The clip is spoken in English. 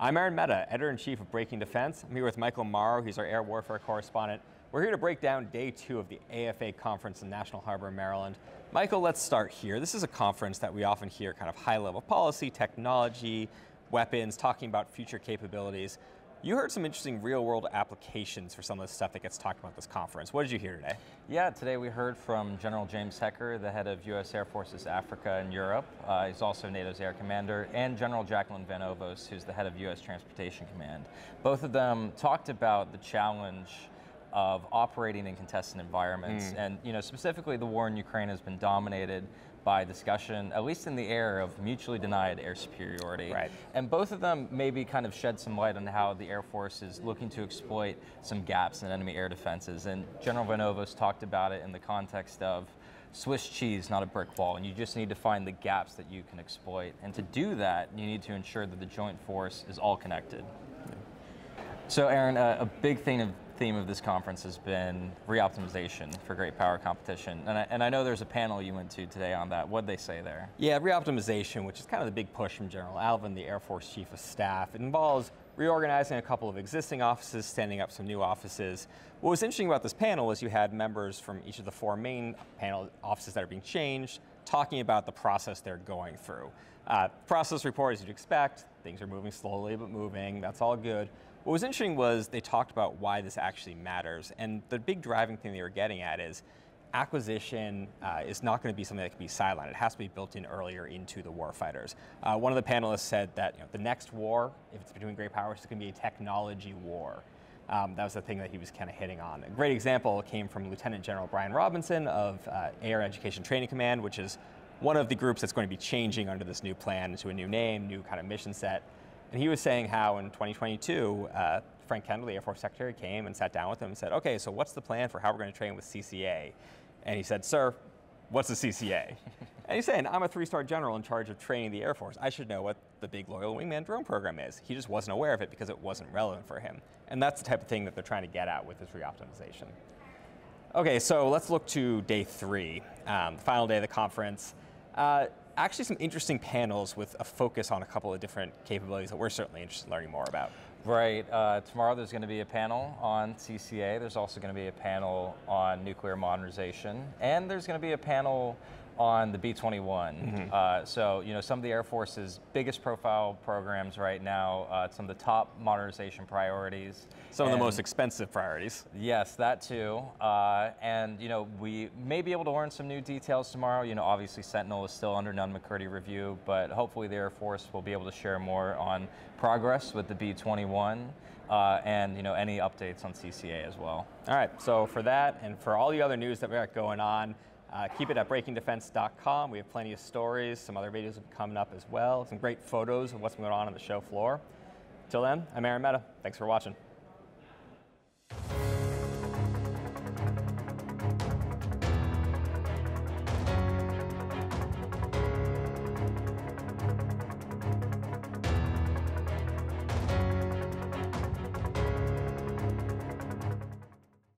I'm Aaron Mehta, Editor-in-Chief of Breaking Defense. I'm here with Michael Morrow, he's our air warfare correspondent. We're here to break down day 2 of the AFA conference in National Harbor, Maryland. Michael, let's start here. This is a conference that we often hear kind of high-level policy, technology, weapons, talking about future capabilities. You heard some interesting real-world applications for some of the stuff that gets talked about at this conference. What did you hear today? Yeah, today we heard from General James Hecker, the head of U.S. Air Force's Africa and Europe. He's also NATO's air commander, and General Jacqueline Van Ovos, who's the head of U.S. Transportation Command. Both of them talked about the challenge of operating in contested environments. And specifically the war in Ukraine has been dominated by discussion, at least in the air, of mutually denied air superiority. Right. And both of them maybe kind of shed some light on how the Air Force is looking to exploit some gaps in enemy air defenses. And General Van Ovos talked about it in the context of Swiss cheese, not a brick wall, and you just need to find the gaps that you can exploit. And to do that, you need to ensure that the joint force is all connected. So Aaron, a big theme of this conference has been re-optimization for great power competition. And I know there's a panel you went to today on that. What'd they say there? Yeah, re-optimization, which is kind of the big push from General Alvin, the Air Force Chief of Staff. It involves reorganizing a couple of existing offices, standing up some new offices. What was interesting about this panel is you had members from each of the 4 main panel offices that are being changed, talking about the process they're going through. Process report, as you'd expect, things are moving slowly but moving, that's all good. What was interesting was they talked about why this actually matters, and the big driving thing they were getting at is acquisition is not going to be something that can be sidelined. It has to be built in earlier into the warfighters. One of the panelists said that the next war, if it's between great powers, is going to be a technology war. That was the thing that he was kind of hitting on. A great example came from Lieutenant General Brian Robinson of Air Education Training Command, which is one of the groups that's going to be changing under this new plan to a new name, new kind of mission set. And he was saying how in 2022, Frank Kendall, the Air Force Secretary, came and sat down with him and said, okay, so what's the plan for how we're going to train with CCA? And he said, sir, what's the CCA? And he's saying, I'm a 3-star general in charge of training the Air Force. I should know what the big loyal wingman drone program is. He just wasn't aware of it because it wasn't relevant for him. And that's the type of thing that they're trying to get at with this re-optimization. Okay, so let's look to day 3, the final day of the conference. Actually some interesting panels with a focus on a couple of different capabilities that we're certainly interested in learning more about. Right. Tomorrow there's going to be a panel on CCA. There's also going to be a panel on nuclear modernization. And there's going to be a panel on the B-21. So, some of the Air Force's biggest profile programs right now, some of the top modernization priorities. Some of the most expensive priorities. Yes, that too. And, we may be able to learn some new details tomorrow. Obviously Sentinel is still under Nunn-McCurdy review, but hopefully the Air Force will be able to share more on progress with the B-21 and, any updates on CCA as well. All right, so for that and for all the other news that we got going on, keep it at breakingdefense.com. We have plenty of stories, some other videos coming up as well, some great photos of what's going on the show floor. Till then, I'm Aaron Mehta. Thanks for watching.